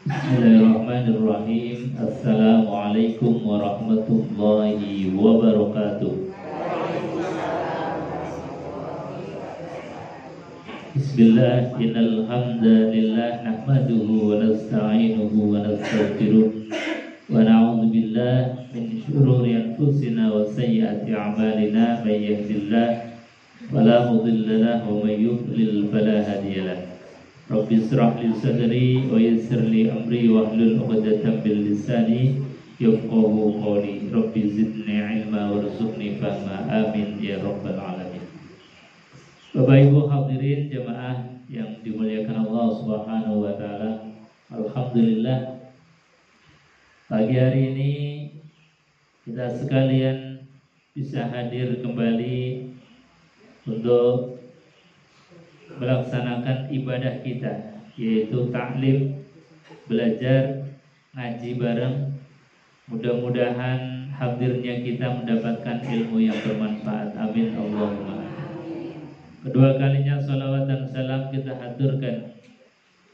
Bismillahirrahmanirrahim. Assalamualaikum warahmatullahi wabarakatuh. Bismillah, innal hamdalillah nahmaduhu wa nasta'inuhu wa nastaghfiruh wa na'udzu billahi min shururi anfusina wa sayyiati a'malina may yahdihillahu fala mudilla lahu wa may yudlil fala hadiya lahu. Rabbi israh li sadri wa yassir li amri wa hlul 'uqdatam min lisani yafqahu qawli. Rabbi zidni ilma warzuqni fahma. Amin ya rabbal alamin. Bapak Ibu hadirin jemaah yang dimuliakan Allah Subhanahu wa taala. Alhamdulillah pagi hari ini kita sekalian bisa hadir kembali untuk melaksanakan ibadah kita, yaitu ta'lim, belajar, ngaji bareng. Mudah-mudahan hadirnya kita mendapatkan ilmu yang bermanfaat. Amin Allahumma. Kedua kalinya salawat dan salam kita haturkan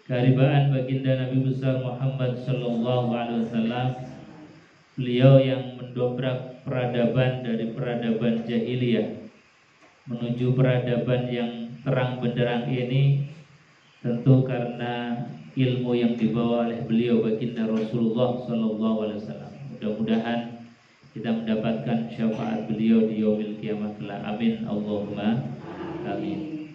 keharibaan baginda Nabi besar Muhammad sallallahu alaihi wasallam. Beliau yang mendobrak peradaban dari peradaban jahiliyah menuju peradaban yang terang benderang ini, tentu karena ilmu yang dibawa oleh beliau baginda Rasulullah sallallahu alaihi wasallam. Mudah-mudahan kita mendapatkan syafaat beliau di yaumil kiamat kelak. Amin Allahumma amin.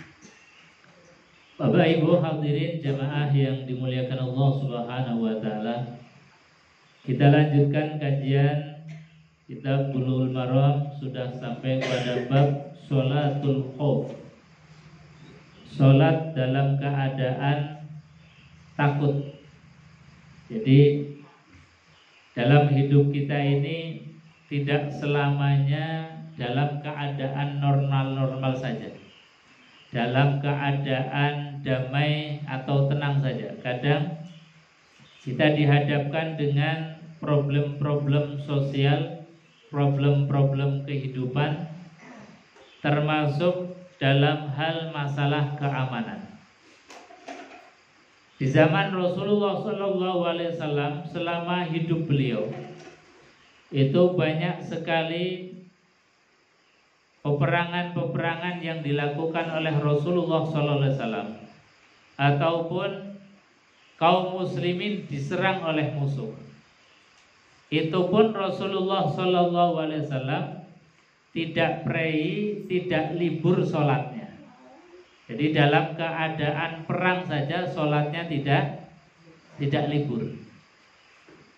Bapak Ibu hadirin jemaah yang dimuliakan Allah Subhanahu wa taala, kita lanjutkan kajian kitab Bulughul Maram. Sudah sampai pada bab sholatul khauf, sholat dalam keadaan takut. Jadi dalam hidup kita ini tidak selamanya dalam keadaan normal-normal saja, dalam keadaan damai atau tenang saja. Kadang kita dihadapkan dengan problem-problem sosial, problem-problem kehidupan, termasuk dalam hal masalah keamanan. Di zaman Rasulullah SAW, selama hidup beliau, itu banyak sekali peperangan-peperangan yang dilakukan oleh Rasulullah SAW, ataupun kaum muslimin diserang oleh musuh. Itu pun Rasulullah SAW tidak prei, tidak libur sholatnya. Jadi dalam keadaan perang saja sholatnya tidak libur.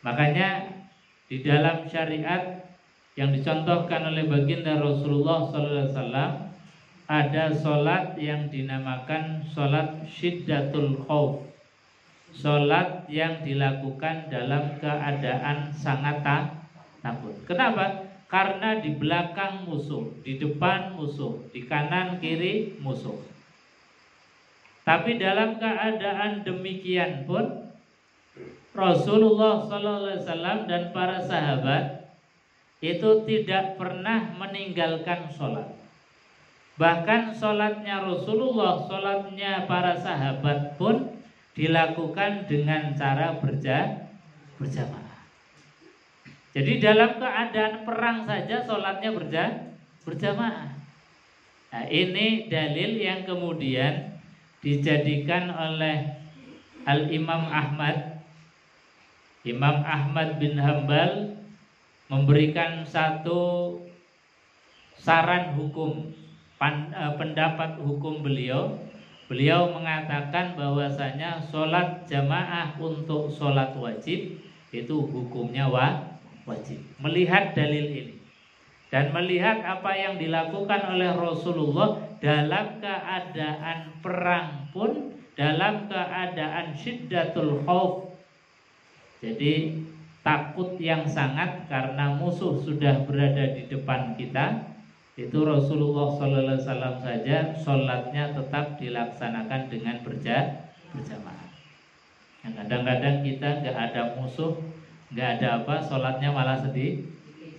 Makanya di dalam syariat yang dicontohkan oleh baginda Rasulullah SAW, ada sholat yang dinamakan sholat syiddatul khauf, sholat yang dilakukan dalam keadaan sangat takut. Kenapa? Karena di belakang musuh, di depan musuh, di kanan kiri musuh. Tapi dalam keadaan demikian pun Rasulullah SAW dan para sahabat itu tidak pernah meninggalkan sholat. Bahkan sholatnya Rasulullah, sholatnya para sahabat pun dilakukan dengan cara berjamaah. Jadi dalam keadaan perang saja sholatnya berjamaah. Nah, ini dalil yang kemudian dijadikan oleh Al-Imam Ahmad. Imam Ahmad bin Hambal memberikan satu saran hukum, pendapat hukum beliau. Beliau mengatakan bahwasanya sholat jamaah untuk sholat wajib itu hukumnya wajib. Melihat dalil ini dan melihat apa yang dilakukan oleh Rasulullah dalam keadaan perang pun, dalam keadaan syiddatul khauf, jadi takut yang sangat karena musuh sudah berada di depan kita, itu Rasulullah SAW saja sholatnya tetap dilaksanakan dengan berjamaah. Kadang-kadang kita nggak ada musuh, nggak ada apa, sholatnya malah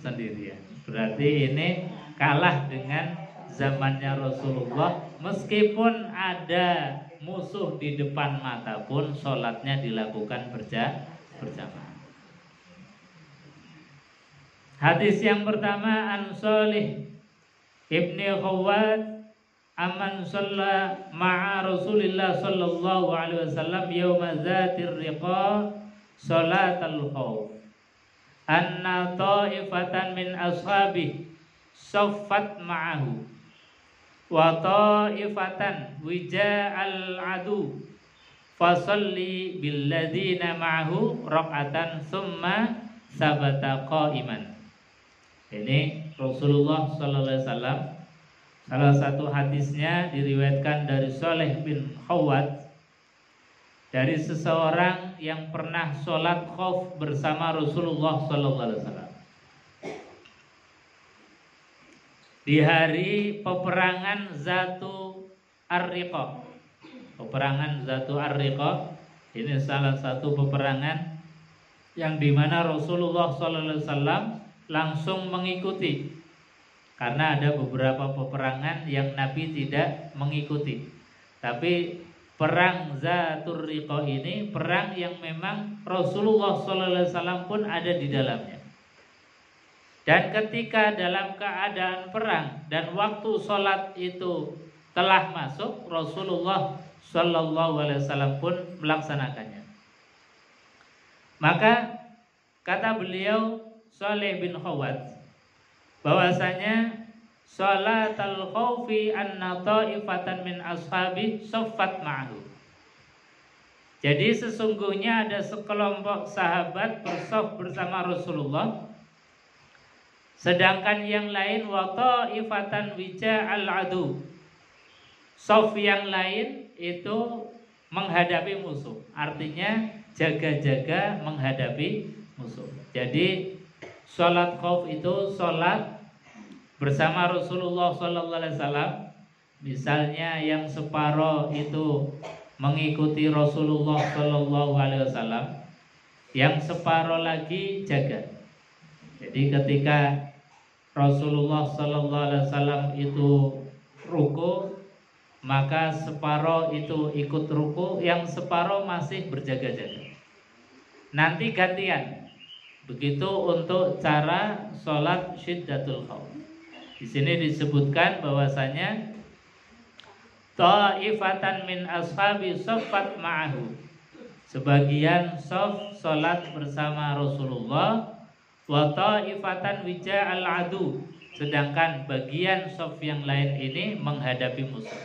sendirian. Berarti ini kalah dengan zamannya Rasulullah. Meskipun ada musuh di depan mata pun sholatnya dilakukan berjamaah. Hadis yang pertama, an Shalih ibni Khawwat amman shalla ma'a Rasulillah sallallahu alaihi wasallam yauma zatir riqa salatal khauf anna ta'ifatan min ashabi saffat ma'ahu wa ta'ifatan wija'al adu fasalli billadzina ma'ahu rak'atan summa sabata qa'iman. Ini Rasulullah sallallahu alaihi wasallam, salah satu hadisnya diriwayatkan dari Shalih bin Khawwat, dari seseorang yang pernah sholat khauf bersama Rasulullah sallallahu alaihi wasallam di hari peperangan Zatu Ar-Riqa. Peperangan Zatu Ar-Riqa ini salah satu peperangan yang dimana Rasulullah sallallahu alaihi wasallam langsung mengikuti, karena ada beberapa peperangan yang Nabi tidak mengikuti. Tapi perang Zatur Riqa ini perang yang memang Rasulullah SAW pun ada di dalamnya. Dan ketika dalam keadaan perang dan waktu sholat itu telah masuk, Rasulullah SAW pun melaksanakannya. Maka kata beliau Shalih bin Khawwat bahwasanya sholatal khaufi anna ta'ifatan min ashabi saffat ma'ahu. Jadi sesungguhnya ada sekelompok sahabat bersaf bersama Rasulullah, sedangkan yang lain wa ta'ifatan wija'al adu. Saf yang lain itu menghadapi musuh, artinya jaga-jaga menghadapi musuh. Jadi sholat khauf itu sholat bersama Rasulullah sallallahu alaihi wasallam. Misalnya yang separuh itu mengikuti Rasulullah sallallahu alaihi wasallam, yang separuh lagi jaga. Jadi ketika Rasulullah sallallahu alaihi wasallam itu ruku, maka separuh itu ikut ruku, yang separuh masih berjaga-jaga. Nanti gantian. Begitu untuk cara sholat syiddatul khauf. Di sini disebutkan bahwasanya ta'ifatan min ashabi saffat ma'ahu. Sebagian shaf sholat bersama Rasulullah, wa ta'ifatan wija'al adu. Sedangkan bagian shaf yang lain ini menghadapi musuh.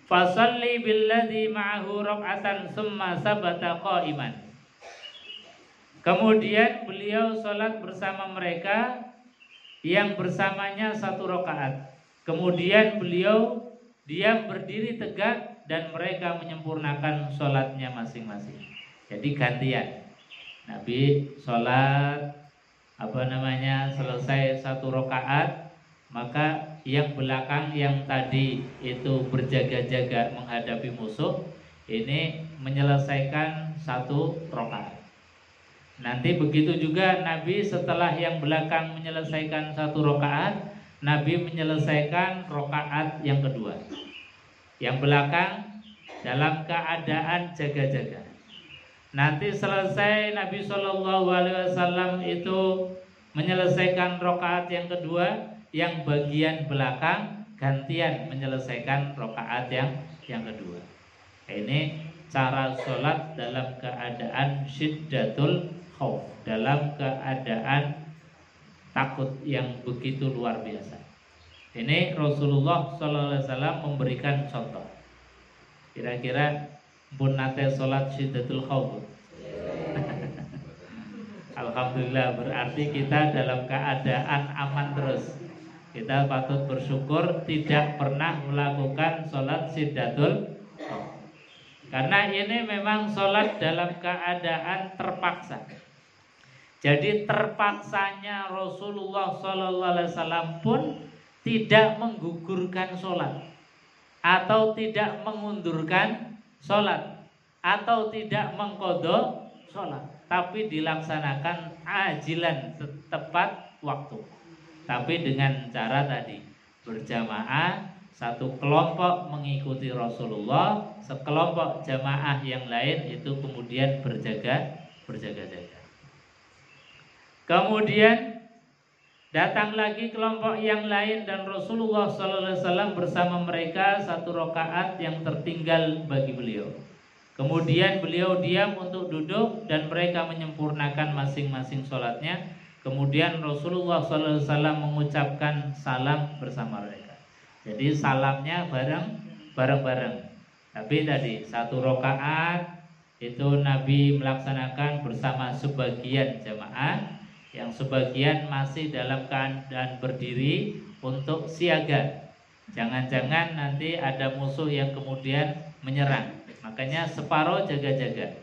Fasalli billadzi ma'ahu rak'atan summa sabata qa'iman. Kemudian beliau sholat bersama mereka yang bersamanya 1 rakaat. Kemudian beliau diam berdiri tegak dan mereka menyempurnakan sholatnya masing-masing. Jadi gantian. Nabi sholat selesai 1 rakaat, maka yang belakang yang tadi itu berjaga-jaga menghadapi musuh ini menyelesaikan 1 rakaat. Nanti begitu juga Nabi setelah yang belakang menyelesaikan 1 rakaat, Nabi menyelesaikan rakaat yang kedua. Yang belakang dalam keadaan jaga-jaga. Nanti selesai Nabi SAW itu menyelesaikan rakaat yang kedua, yang bagian belakang gantian menyelesaikan rakaat yang kedua. Ini cara sholat dalam keadaan syiddatul khauf, dalam keadaan takut yang begitu luar biasa. Ini Rasulullah SAW memberikan contoh. Kira-kira pun nate sholat syiddatul khauf. Alhamdulillah, berarti kita dalam keadaan aman terus. Kita patut bersyukur tidak pernah melakukan sholat syiddatul khauf. Karena ini memang sholat dalam keadaan terpaksa. Jadi terpaksanya Rasulullah SAW pun tidak menggugurkan sholat, atau tidak mengundurkan sholat, atau tidak mengqadha sholat, tapi dilaksanakan ajilan tepat waktu. Tapi dengan cara tadi berjamaah Satu kelompok mengikuti Rasulullah, sekelompok jamaah yang lain itu kemudian berjaga-jaga. Kemudian datang lagi kelompok yang lain dan Rasulullah SAW bersama mereka 1 rakaat yang tertinggal bagi beliau. Kemudian beliau diam untuk duduk dan mereka menyempurnakan masing-masing sholatnya. Kemudian Rasulullah SAW mengucapkan salam bersama mereka. Jadi salamnya bareng-bareng. Tapi tadi 1 rakaat itu Nabi melaksanakan bersama sebagian jamaah, yang sebagian masih dalam keadaan berdiri untuk siaga. Jangan-jangan nanti ada musuh yang kemudian menyerang. Makanya separuh jaga-jaga.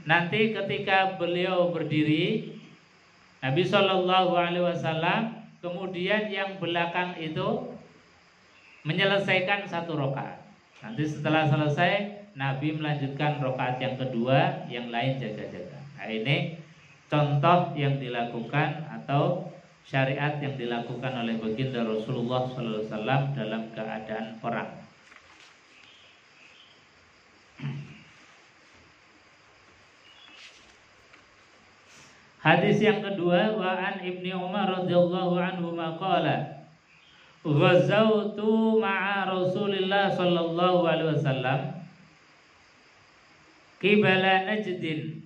Nanti ketika beliau berdiri, Nabi SAW kemudian yang belakang itu menyelesaikan 1 rakaat. Nanti setelah selesai Nabi melanjutkan rakaat yang kedua, yang lain jaga-jaga. Nah, ini contoh yang dilakukan atau syariat yang dilakukan oleh baginda Rasulullah SAW dalam keadaan perang. Hadis yang kedua, wa an Ibnu Umar radhiyallahu anhu maqala ghazawtu ma'a Rasulillah sallallahu alaihi wasallam qibala Najdin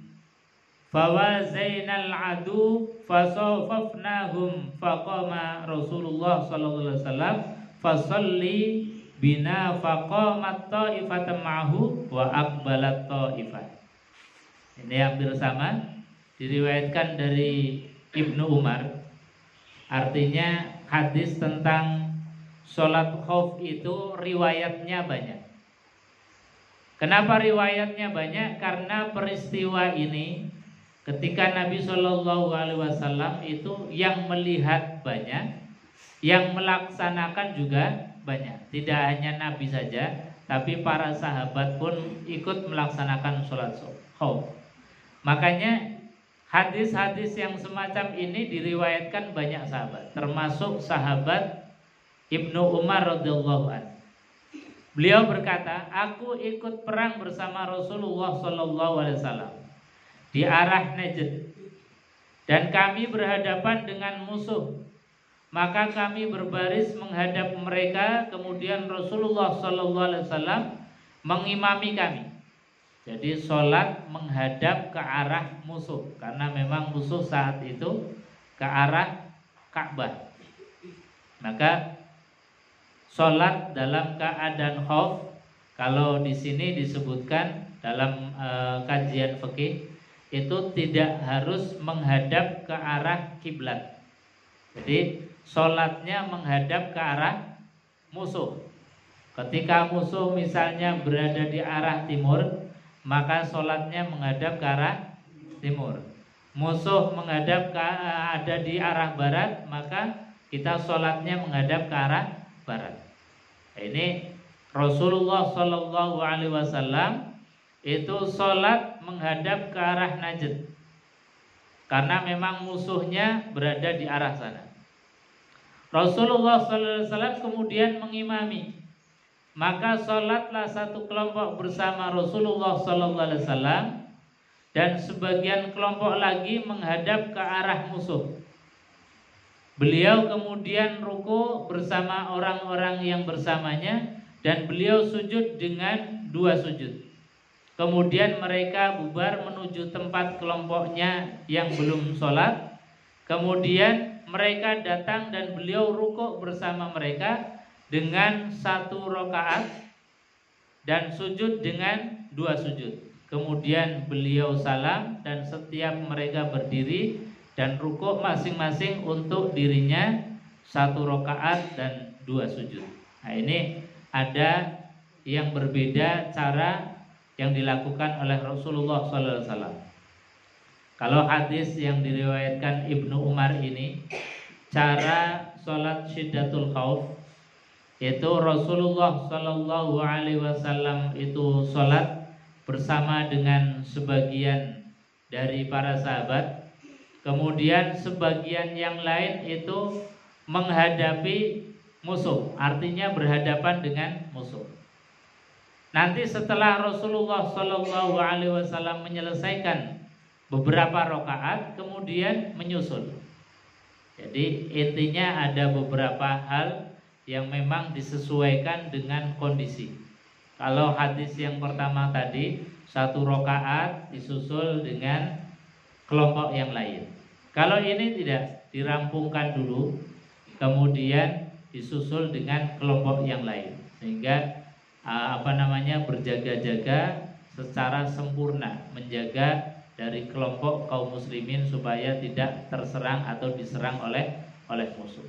fawazainal adu fasawfafnahum faqama Rasulullah sallallahu alaihi wasallam fasalli bina faqamat ta'ifatan ma'hu wa aqbalat ta'ifah. Ini hampir sama, diriwayatkan dari Ibnu Umar. Artinya hadis tentang sholat khauf itu riwayatnya banyak. Kenapa riwayatnya banyak? Karena peristiwa ini ketika Nabi SAW itu yang melihat banyak, yang melaksanakan juga banyak. Tidak hanya Nabi saja, tapi para sahabat pun ikut melaksanakan sholat khauf. Makanya hadis-hadis yang semacam ini diriwayatkan banyak sahabat, termasuk sahabat Ibnu Umar radhiyallahu anhu. Beliau berkata, aku ikut perang bersama Rasulullah SAW di arah Najd, dan kami berhadapan dengan musuh. Maka kami berbaris menghadap mereka, kemudian Rasulullah SAW mengimami kami. Jadi sholat menghadap ke arah musuh, karena memang musuh saat itu ke arah Ka'bah. Maka sholat dalam keadaan khauf, kalau di sini disebutkan dalam kajian fikih, itu tidak harus menghadap ke arah kiblat. Jadi sholatnya menghadap ke arah musuh. Ketika musuh misalnya berada di arah timur, maka sholatnya menghadap ke arah timur. Musuh menghadap ada di arah barat, maka kita sholatnya menghadap ke arah barat. Ini Rasulullah SAW itu sholat menghadap ke arah Najd, karena memang musuhnya berada di arah sana. Rasulullah SAW kemudian mengimami. Maka sholatlah 1 kelompok bersama Rasulullah SAW, dan sebagian kelompok lagi menghadap ke arah musuh. Beliau kemudian ruku bersama orang-orang yang bersamanya, dan beliau sujud dengan 2 sujud. Kemudian mereka bubar menuju tempat kelompoknya yang belum sholat. Kemudian mereka datang dan beliau ruku bersama mereka dengan 1 rakaat dan sujud dengan 2 sujud. Kemudian beliau salam, dan setiap mereka berdiri dan rukuk masing-masing untuk dirinya 1 rakaat dan 2 sujud. Nah, ini ada yang berbeda cara yang dilakukan oleh Rasulullah SAW. Kalau hadis yang diriwayatkan Ibnu Umar ini, cara sholat syiddatul khauf, yaitu Rasulullah SAW itu sholat bersama dengan sebagian dari para sahabat. Kemudian sebagian yang lain itu menghadapi musuh, artinya berhadapan dengan musuh. Nanti setelah Rasulullah Shallallahu Alaihi Wasallam menyelesaikan beberapa rakaat, kemudian menyusul. Jadi intinya ada beberapa hal yang memang disesuaikan dengan kondisi. Kalau hadis yang pertama tadi 1 rakaat disusul dengan kelompok yang lain. Kalau ini tidak, dirampungkan dulu, kemudian disusul dengan kelompok yang lain, sehingga berjaga-jaga secara sempurna, menjaga dari kelompok kaum muslimin supaya tidak terserang atau diserang oleh musuh.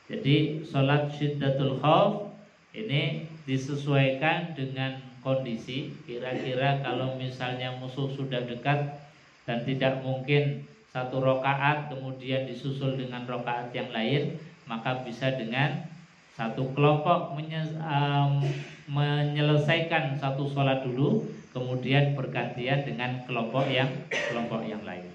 Jadi sholat syiddatul khauf ini disesuaikan dengan kondisi. Kira-kira kalau misalnya musuh sudah dekat dan tidak mungkin 1 rakaat kemudian disusul dengan rakaat yang lain, maka bisa dengan satu kelompok menyelesaikan satu sholat dulu, kemudian bergantian dengan kelompok yang lain.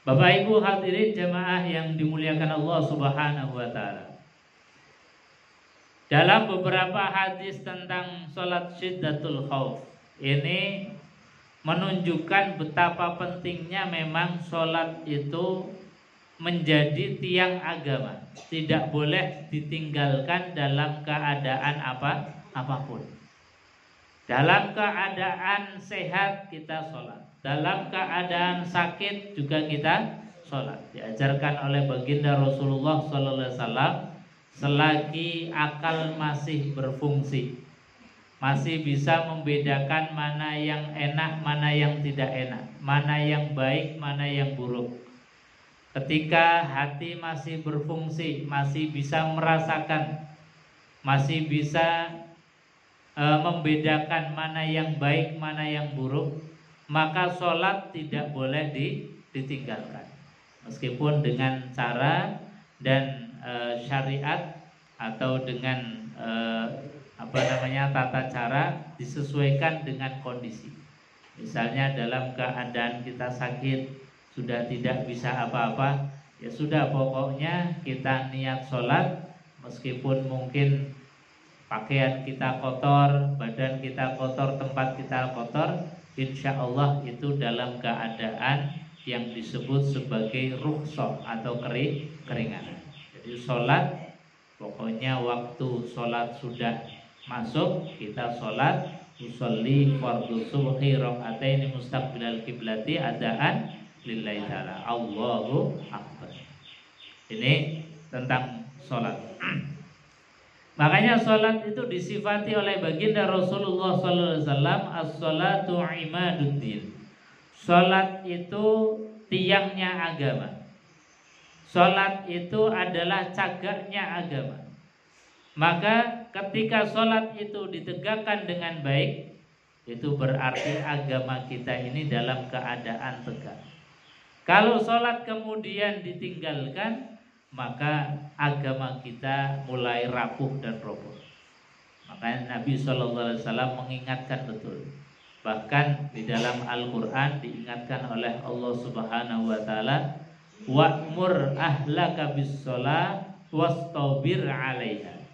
Bapak Ibu hadirin jamaah yang dimuliakan Allah Subhanahu wa taala. Dalam beberapa hadis tentang sholat syiddatul khauf ini menunjukkan betapa pentingnya memang sholat itu menjadi tiang agama, tidak boleh ditinggalkan dalam keadaan apapun. Dalam keadaan sehat kita sholat, dalam keadaan sakit juga kita sholat. Diajarkan oleh baginda Rasulullah SAW, selagi akal masih berfungsi, masih bisa membedakan mana yang enak, mana yang tidak enak, mana yang baik, mana yang buruk. Ketika hati masih berfungsi, masih bisa merasakan, masih bisa membedakan mana yang baik, mana yang buruk, maka sholat tidak boleh ditinggalkan. Meskipun dengan cara dan syariat atau dengan tata cara disesuaikan dengan kondisi. Misalnya dalam keadaan kita sakit, sudah tidak bisa apa-apa, ya sudah, pokoknya kita niat sholat. Meskipun mungkin pakaian kita kotor, badan kita kotor, tempat kita kotor, insya Allah itu dalam keadaan yang disebut sebagai rukhsah atau keringanan. Jadi sholat, pokoknya waktu sholat sudah masuk, kita sholat, usolli fardhu subhi raka'ataini mustaqbilal qiblati adaan lillahi ta'ala, Allahu akbar. Ini tentang sholat. Makanya sholat itu disifati oleh baginda Rasulullah SAW, as-sholatu imaduddin. Sholat itu tiangnya agama. Sholat itu adalah cagaknya agama. Maka ketika sholat itu ditegakkan dengan baik, itu berarti agama kita ini dalam keadaan tegak. Kalau sholat kemudian ditinggalkan, maka agama kita mulai rapuh dan roboh. Makanya Nabi SAW mengingatkan betul. Bahkan di dalam Al-Quran diingatkan oleh Allah Subhanahu wa ta'ala, wa'mur ahlaka bis-sholat wastabir 'alaiha.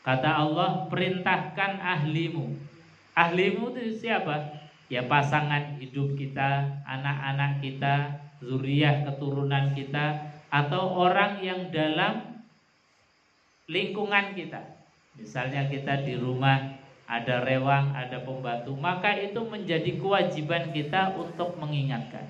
Kata Allah, perintahkan ahlimu. Ahlimu itu siapa? Ya pasangan hidup kita, anak-anak kita, zuriyah keturunan kita, atau orang yang dalam lingkungan kita. Misalnya kita di rumah ada rewang, ada pembantu, maka itu menjadi kewajiban kita untuk mengingatkan.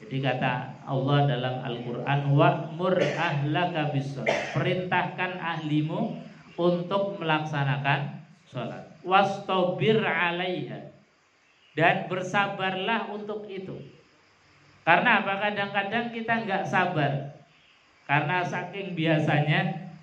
Jadi kata Allah dalam Al-Quran, wa'mur ahlaka bis-sholat, perintahkan ahlimu untuk melaksanakan sholat, wastabir 'alaiha, dan bersabarlah untuk itu. Karena apa? Kadang-kadang kita nggak sabar karena saking biasanya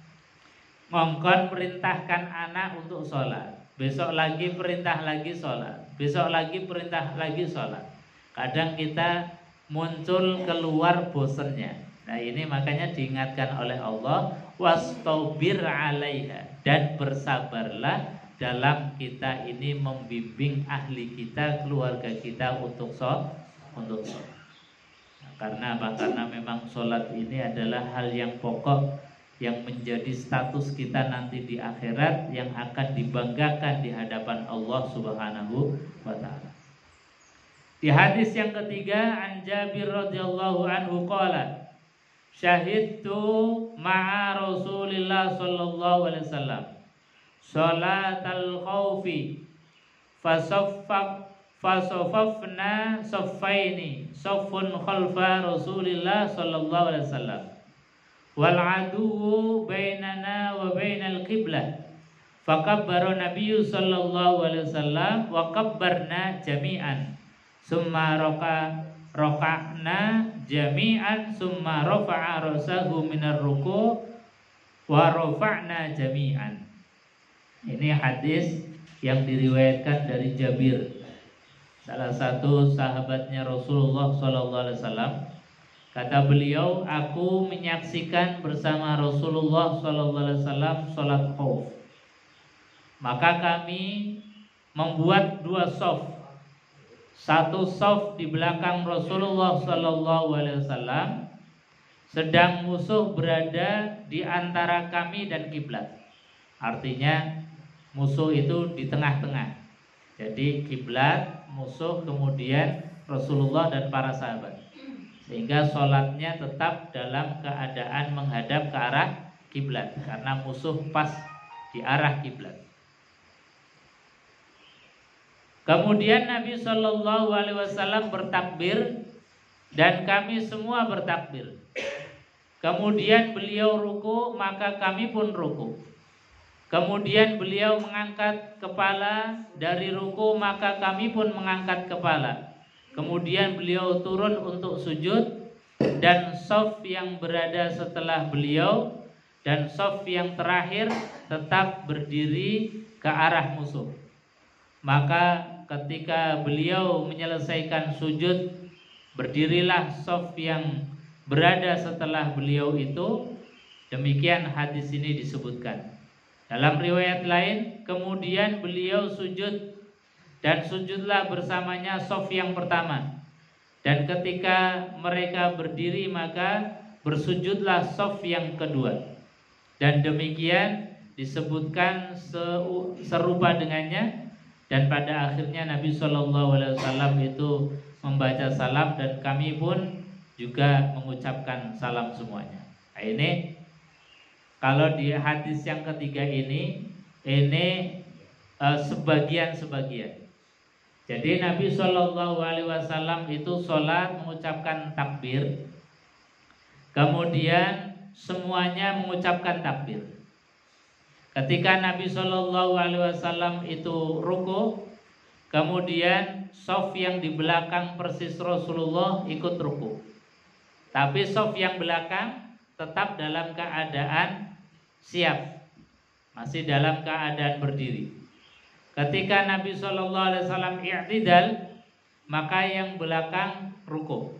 ngongkon perintahkan anak untuk sholat, besok lagi perintah lagi sholat, besok lagi perintah lagi sholat. Kadang kita muncul keluar bosennya. Nah ini makanya diingatkan oleh Allah, wastabir 'alaiha, dan bersabarlah dalam kita ini membimbing ahli kita, keluarga kita untuk sholat. Karena apa? Karena memang sholat ini adalah hal yang pokok yang menjadi status kita nanti di akhirat, yang akan dibanggakan di hadapan Allah Subhanahu wa taala. Di hadis yang ketiga, an Jabir radhiyallahu anhu qala syahidtu ma'a Rasulillah sallallahu alaihi wasallam salatal khaufi fasafafna saffaini saffun khalfa Rasulillah sallallahu alaihi wasallam wal aduwwu bainana wa bainal qiblah fakabbara nabiyyu sallallahu alaihi wasallam wa kabbarna jami'an summa roka'na jami'an summa rafa'a rasahu minar ruku' wa rafa'na jami'an. Ini hadis yang diriwayatkan dari Jabir, salah satu sahabatnya Rasulullah sallallahu alaihi wasallam. Kata beliau, aku menyaksikan bersama Rasulullah sallallahu alaihi wasallam salat khauf. Maka kami membuat dua shaf. Satu shaf di belakang Rasulullah sallallahu alaihi wasallam, sedang musuh berada di antara kami dan kiblat. Artinya musuh itu di tengah-tengah. Jadi kiblat, musuh, kemudian Rasulullah dan para sahabat. Sehingga sholatnya tetap dalam keadaan menghadap ke arah kiblat, karena musuh pas di arah kiblat. Kemudian Nabi Shallallahu Alaihi Wasallam bertakbir dan kami semua bertakbir. Kemudian beliau ruku, maka kami pun ruku. Kemudian beliau mengangkat kepala dari ruku, maka kami pun mengangkat kepala. Kemudian beliau turun untuk sujud, dan shaf yang berada setelah beliau dan shaf yang terakhir tetap berdiri ke arah musuh. Maka ketika beliau menyelesaikan sujud, berdirilah shaf yang berada setelah beliau itu. Demikian hadis ini disebutkan. Dalam riwayat lain, kemudian beliau sujud dan sujudlah bersamanya shaf yang pertama. Dan ketika mereka berdiri, maka bersujudlah shaf yang kedua. Dan demikian disebutkan serupa dengannya. Dan pada akhirnya Nabi Shallallahu Alaihi Wasallam itu membaca salam dan kami pun juga mengucapkan salam semuanya. Nah, ini kalau di hadis yang ketiga ini sebagian-sebagian. Jadi Nabi Shallallahu Alaihi Wasallam itu sholat mengucapkan takbir, kemudian semuanya mengucapkan takbir. Ketika Nabi Shallallahu Alaihi Wasallam itu ruku, kemudian shaf yang di belakang persis Rasulullah ikut ruku. Tapi shaf yang belakang tetap dalam keadaan siap, masih dalam keadaan berdiri. Ketika Nabi Shallallahu Alaihi Wasallam i'tidal, maka yang belakang ruku.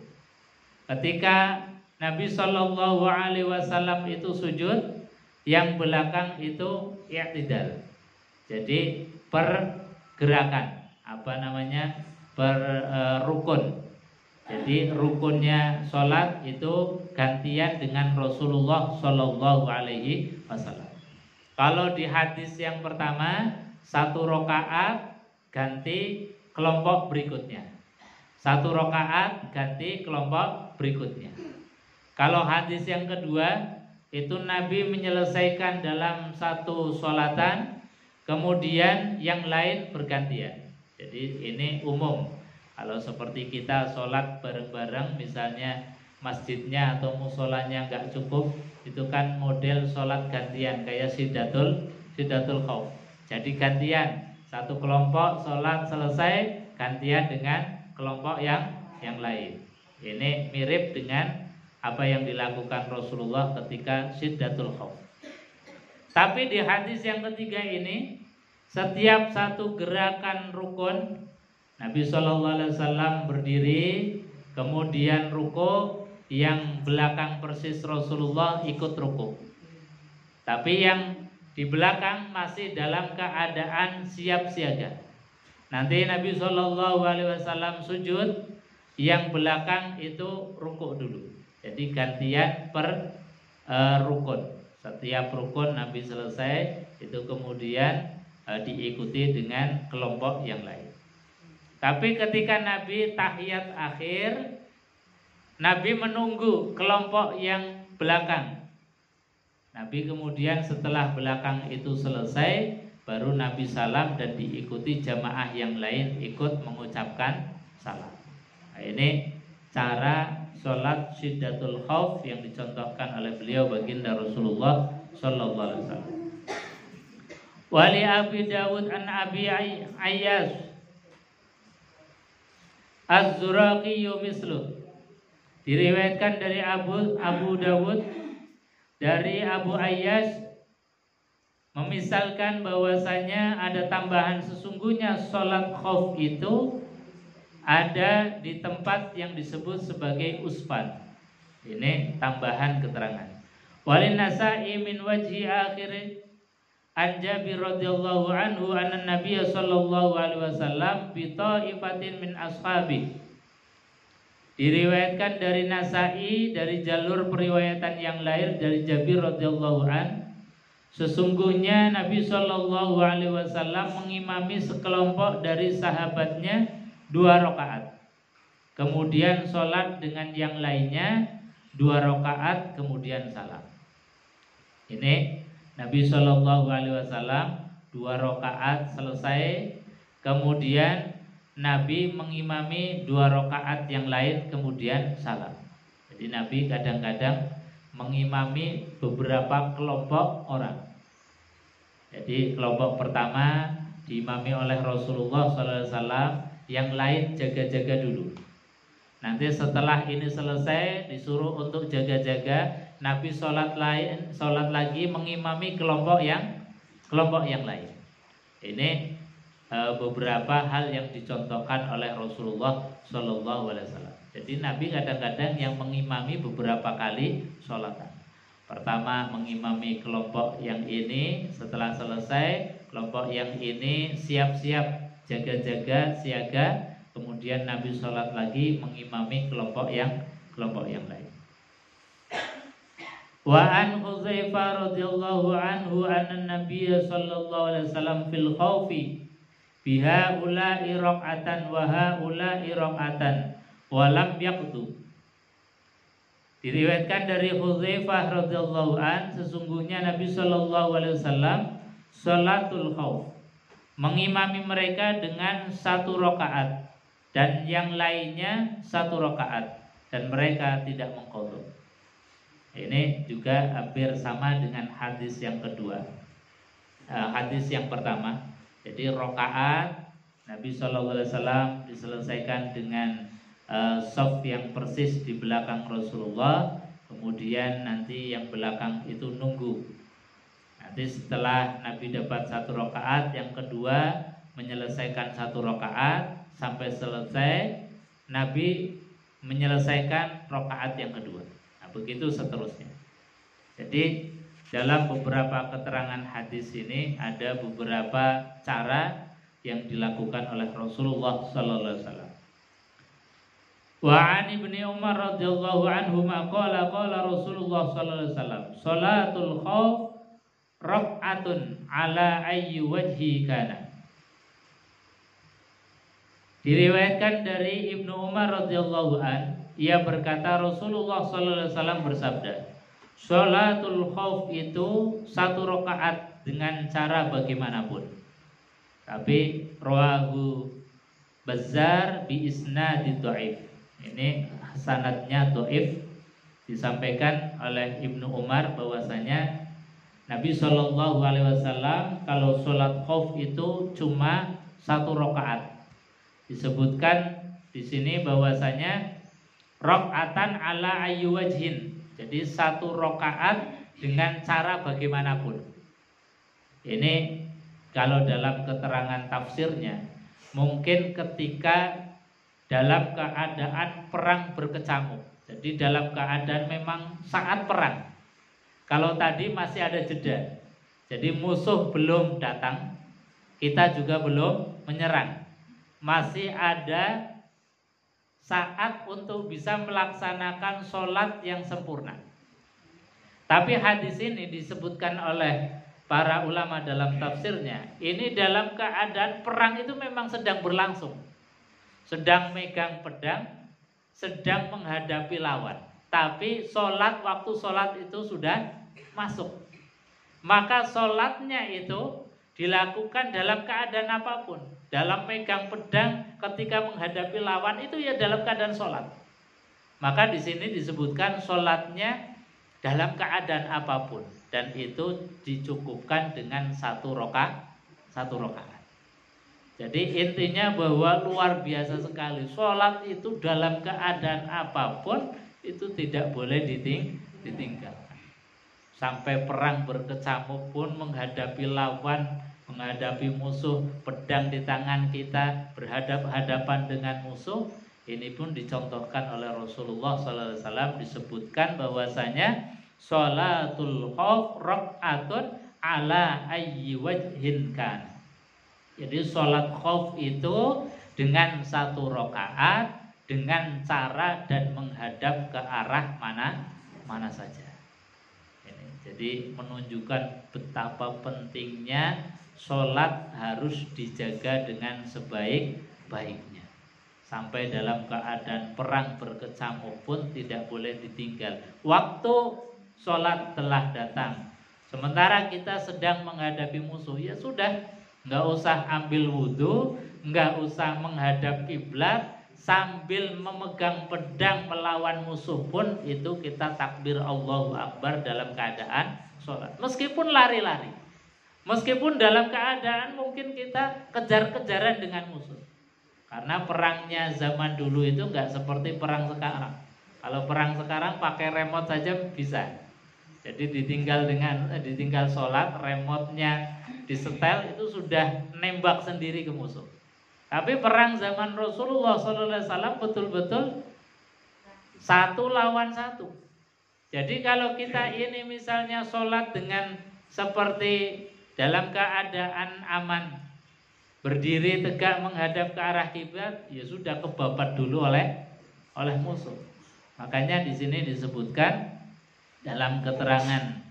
Ketika Nabi Shallallahu Alaihi Wasallam itu sujud, yang belakang itu i'tidal. Jadi pergerakan, rukun. Jadi rukunnya sholat itu gantian dengan Rasulullah Shallallahu Alaihi Wasallam. Kalau di hadis yang pertama, satu rakaat ganti kelompok berikutnya. Satu rakaat ganti kelompok berikutnya. Kalau hadis yang kedua, itu Nabi menyelesaikan dalam satu sholatan, kemudian yang lain bergantian. Jadi ini umum. Kalau seperti kita sholat bareng-bareng, misalnya masjidnya atau musolanya nggak cukup, itu kan model sholat gantian kayak sidatul khauf. Jadi gantian, satu kelompok sholat selesai, gantian dengan kelompok yang lain. Ini mirip dengan apa yang dilakukan Rasulullah ketika Syiddatul Khauf. Tapi di hadis yang ketiga ini, setiap satu gerakan rukun, Nabi SAW berdiri, kemudian ruku, yang belakang persis Rasulullah ikut ruku. Tapi yang di belakang masih dalam keadaan siap siaga. Nanti Nabi SAW sujud, yang belakang itu rukuk dulu. Jadi gantian per rukun. Setiap rukun Nabi selesai itu kemudian diikuti dengan kelompok yang lain. Tapi ketika Nabi tahiyat akhir, Nabi menunggu kelompok yang belakang. Nabi kemudian setelah belakang itu selesai, baru Nabi salam dan diikuti jamaah yang lain ikut mengucapkan salam. Nah, ini cara sholat syiddatul khauf yang dicontohkan oleh beliau baginda Rasulullah sallallahu alaihi wasallam. Wali Abi Dawud an Abi Ayyas Az-Zuraqi mislu. Diriwayatkan dari Abu Dawud dari Abu Ayyas memisalkan bahwasanya ada tambahan, sesungguhnya sholat khauf itu ada di tempat yang disebut sebagai usfan. Ini tambahan keterangan. Walin Nasa'i min wajhi akhir an Jabir radhiyallahu anhu anna Nabiy sallallahu alaihi wasallam bi ta'ifatin min ashabi. Diriwayatkan dari Nasa'i dari jalur periwayatan yang lain dari Jabir radhiyallahu an, sesungguhnya Nabi sallallahu alaihi wasallam mengimami sekelompok dari sahabatnya 2 rakaat. Kemudian sholat dengan yang lainnya 2 rakaat kemudian salam. Ini Nabi sallallahu alaihi wasallam 2 rakaat selesai, kemudian Nabi mengimami 2 rakaat yang lain kemudian salam. Jadi Nabi kadang-kadang mengimami beberapa kelompok orang. Jadi kelompok pertama diimami oleh Rasulullah SAW, yang lain jaga-jaga dulu. Nanti setelah ini selesai disuruh untuk jaga-jaga, Nabi sholat lagi mengimami kelompok yang lain. Ini beberapa hal yang dicontohkan oleh Rasulullah Shallallahu Alaihi Wasallam. Jadi Nabi kadang-kadang yang mengimami beberapa kali sholatan. Pertama mengimami kelompok yang ini, setelah selesai kelompok yang ini siap-siap jaga-jaga siaga, kemudian Nabi sholat lagi mengimami kelompok yang lain. Wa an Hudzaifah radhiyallahu anhu anna Nabiy sallallahu alaihi wasallam fil khaufi biha ula'i raq'atan wa haula'i raq'atan wa lam yaqtu. Diriwayatkan dari Hudzaifah radhiyallahu an, sesungguhnya Nabi sallallahu alaihi wasallam salatul khauf mengimami mereka dengan 1 rakaat dan yang lainnya 1 rakaat dan mereka tidak mengqadha. Ini juga hampir sama dengan hadis yang kedua. Hadis yang pertama, jadi rakaat Nabi SAW diselesaikan dengan shaf yang persis di belakang Rasulullah, kemudian nanti yang belakang itu nunggu. Nanti setelah Nabi dapat 1 rakaat, yang kedua menyelesaikan 1 rakaat sampai selesai, Nabi menyelesaikan rakaat yang kedua. Nah, begitu seterusnya. Jadi dalam beberapa keterangan hadis ini ada beberapa cara yang dilakukan oleh Rasulullah sallallahu alaihi wasallam. Wa 'an Ibnu Umar radhiyallahu anhu qala Rasulullah sallallahu alaihi wasallam, "Shalatul khauf raq'atun ala ayyi wajhi kana." Diriwayatkan dari Ibnu Umar radhiyallahu an, ia berkata Rasulullah sallallahu alaihi wasallam bersabda, sholatul khauf itu 1 rakaat dengan cara bagaimanapun. Tapi rawahu Bazzar bi isnadid dhaif. Ini sanadnya dhaif, disampaikan oleh Ibnu Umar bahwasanya Nabi Shallallahu alaihi wasallam kalau sholat khauf itu cuma 1 rakaat. Disebutkan di sini bahwasanya rakaatan ala ayyi wajhin. Jadi 1 rakaat dengan cara bagaimanapun. Ini kalau dalam keterangan tafsirnya, mungkin ketika dalam keadaan perang berkecamuk. Jadi dalam keadaan memang saat perang. Kalau tadi masih ada jeda, jadi musuh belum datang, kita juga belum menyerang. Masih ada saat untuk bisa melaksanakan sholat yang sempurna. Tapi hadis ini disebutkan oleh para ulama dalam tafsirnya, ini dalam keadaan perang itu memang sedang berlangsung, sedang megang pedang, sedang menghadapi lawan. Tapi waktu sholat itu sudah masuk. Maka sholatnya itu dilakukan dalam keadaan apapun. Dalam megang pedang ketika menghadapi lawan itu ya dalam keadaan sholat. Maka di sini disebutkan sholatnya dalam keadaan apapun, dan itu dicukupkan dengan satu rakaat. Jadi intinya bahwa luar biasa sekali, sholat itu dalam keadaan apapun itu tidak boleh ditinggalkan. Sampai perang berkecamuk pun, menghadapi lawan, menghadapi musuh, pedang di tangan kita, berhadapan dengan musuh, ini pun dicontohkan oleh Rasulullah SAW. Disebutkan bahwasanya sholatul khauf rak'atun ala ayyi wajhin kan. Jadi sholat khauf itu dengan satu rakaat, dengan cara dan menghadap ke arah mana saja. Jadi menunjukkan betapa pentingnya sholat harus dijaga dengan sebaik-baiknya. Sampai dalam keadaan perang berkecamuk pun tidak boleh ditinggal. Waktu sholat telah datang, sementara kita sedang menghadapi musuh, ya sudah, nggak usah ambil wudhu, nggak usah menghadap kiblat, sambil memegang pedang melawan musuh pun itu kita takbir Allahu Akbar dalam keadaan sholat. Meskipun lari-lari, meskipun dalam keadaan mungkin kita kejar-kejaran dengan musuh. Karena perangnya zaman dulu itu nggak seperti perang sekarang. Kalau perang sekarang pakai remote saja bisa. Jadi ditinggal sholat, remote-nya disetel, itu sudah nembak sendiri ke musuh. Tapi perang zaman Rasulullah SAW betul-betul satu lawan satu. Jadi kalau kita ini misalnya sholat dengan seperti dalam keadaan aman, berdiri tegak menghadap ke arah kiblat, ya sudah kebabat dulu oleh musuh. Makanya di sini disebutkan dalam keterangan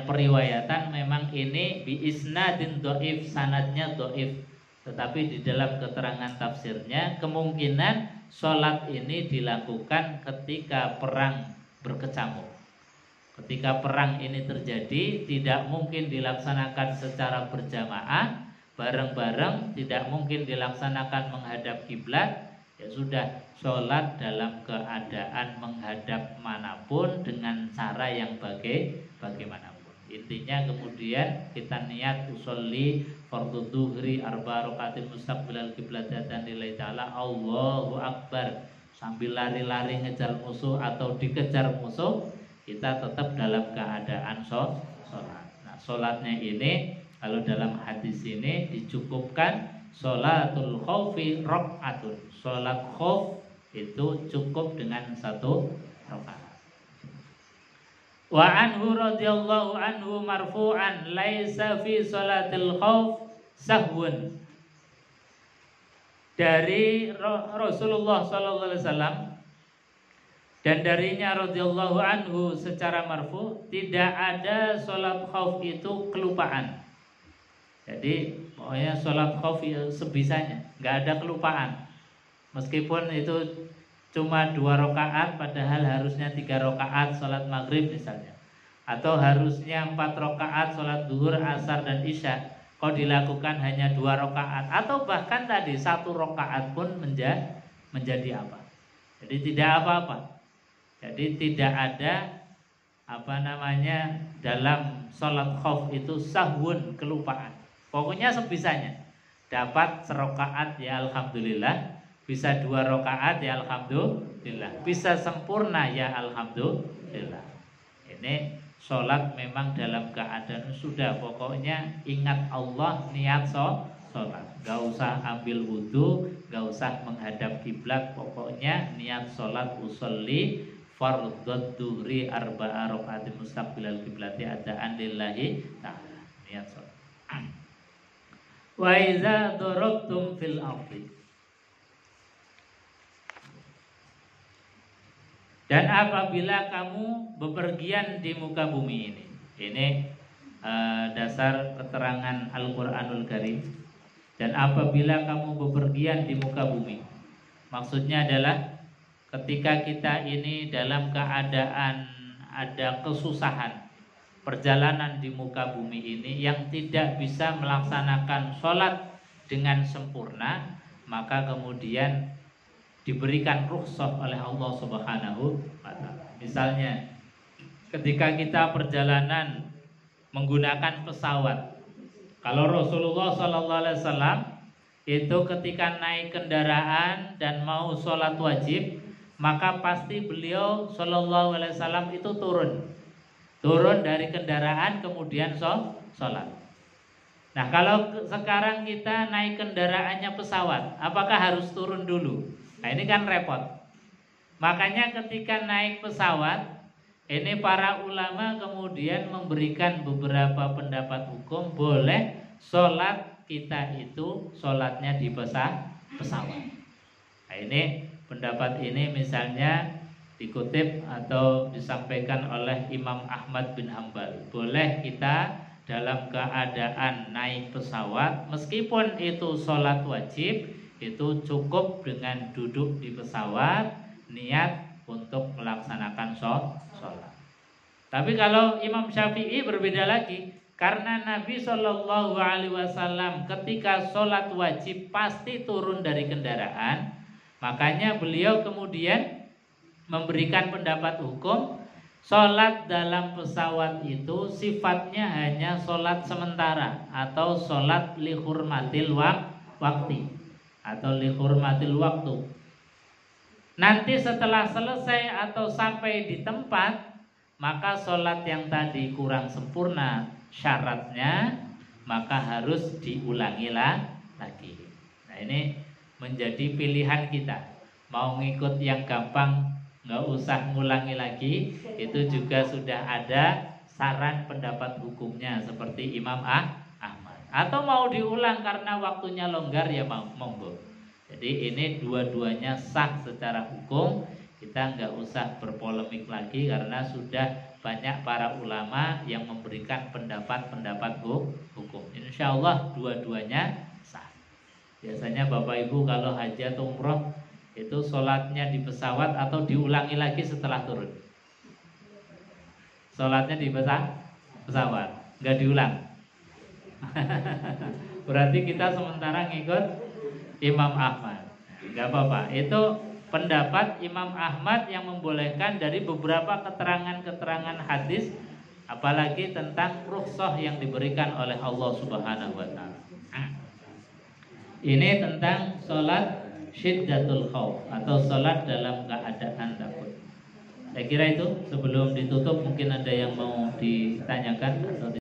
periwayatan, memang ini bi isnadin dhaif, sanadnya dhaif. Tetapi di dalam keterangan tafsirnya kemungkinan sholat ini dilakukan ketika perang berkecamuk. Ketika perang ini terjadi, tidak mungkin dilaksanakan secara berjamaah, bareng-bareng, tidak mungkin dilaksanakan menghadap kiblat. Ya sudah, sholat dalam keadaan menghadap manapun dengan cara yang bagaimanapun. Intinya kemudian kita niat usolli fardhu dhuhri arba rakaatin mustaqbilal qiblatan lillahi ta'ala, Allahu Akbar, sambil lari-lari ngejar musuh atau dikejar musuh, kita tetap dalam keadaan sholat. Nah, sholatnya ini kalau dalam hadis ini dicukupkan sholatul khaufi rak'atun. Sholat khauf itu cukup dengan satu rakaat. Wa anhu radhiyallahu anhu marfu'an laisa fi sholatil khauf sahwun. Dari Rasulullah sallallahu alaihi wasallam dan darinya radhiyallahu anhu secara marfu, tidak ada sholat khauf itu kelupaan. Jadi pokoknya sholat khauf sebisanya, nggak ada kelupaan. Meskipun itu cuma 2 rakaat, padahal harusnya 3 rakaat sholat maghrib misalnya, atau harusnya 4 rakaat sholat duhur, asar dan isya, kok dilakukan hanya 2 rakaat, atau bahkan tadi 1 rakaat pun menjadi apa? Jadi tidak apa-apa. Jadi tidak ada dalam sholat khauf itu sahwun, kelupaan. Pokoknya sebisanya. Dapat 1 rakaat ya alhamdulillah, bisa 2 rakaat ya alhamdulillah, bisa sempurna ya alhamdulillah. Ini sholat memang dalam keadaan sudah, pokoknya ingat Allah, niat sholat. Gak usah ambil wudhu, gak usah menghadap kiblat, pokoknya niat sholat usolli fardhu dhuhri arba'a rakaatin mustaqbilal qiblati adaan lillahi ta'ala, niat sholat. Wa iza darabtum fil ardi, Dan apabila kamu bepergian di muka bumi ini. Ini dasar keterangan Al-Qur'anul Karim. Dan apabila kamu bepergian di muka bumi, maksudnya adalah ketika kita ini dalam keadaan ada kesusahan, perjalanan di muka bumi ini yang tidak bisa melaksanakan sholat dengan sempurna, maka kemudian diberikan rukhsah oleh Allah Subhanahu wa taala. Misalnya ketika kita perjalanan menggunakan pesawat. Kalau Rasulullah sallallahu alaihi wasallam itu ketika naik kendaraan dan mau sholat wajib, maka pasti beliau sallallahu alaihi wasallam itu turun dari kendaraan kemudian sholat. Nah, kalau sekarang kita naik kendaraannya pesawat, apakah harus turun dulu? Nah, ini kan repot. Makanya ketika naik pesawat, ini para ulama kemudian memberikan beberapa pendapat hukum, boleh sholat kita itu sholatnya di pesawat. Nah, ini pendapat ini misalnya dikutip atau disampaikan oleh Imam Ahmad bin Hambal. Boleh kita dalam keadaan naik pesawat, meskipun itu sholat wajib, itu cukup dengan duduk di pesawat, niat untuk melaksanakan sholat. Tapi kalau Imam Syafi'i berbeda lagi, karena Nabi Shallallahu Alaihi Wasallam ketika sholat wajib pasti turun dari kendaraan, makanya beliau kemudian memberikan pendapat hukum, sholat dalam pesawat itu sifatnya hanya sholat sementara atau sholat lihurmatil wakti atau lihurmatil waktu. Nanti setelah selesai atau sampai di tempat, maka sholat yang tadi kurang sempurna syaratnya, maka harus diulangi lagi. Nah, ini menjadi pilihan kita. Mau ngikut yang gampang, nggak usah ngulangi lagi, itu juga sudah ada saran pendapat hukumnya seperti Imam Ahmad. Atau mau diulang karena waktunya longgar, ya monggo. Jadi ini dua-duanya sah secara hukum. Kita nggak usah berpolemik lagi karena sudah banyak para ulama yang memberikan pendapat-pendapat hukum. Insya Allah dua-duanya sah. Biasanya Bapak Ibu kalau haji atau umroh itu sholatnya di pesawat atau diulangi lagi setelah turun? Sholatnya di pesawat, nggak diulang. Berarti kita sementara ngikut Imam Ahmad. Nggak apa-apa. Itu pendapat Imam Ahmad yang membolehkan dari beberapa keterangan-keterangan hadis, apalagi tentang rukhsah yang diberikan oleh Allah Subhanahu wa taala. Ini tentang sholat syiddatul khauf atau sholat dalam keadaan takut. Saya kira itu, sebelum ditutup mungkin ada yang mau ditanyakan atau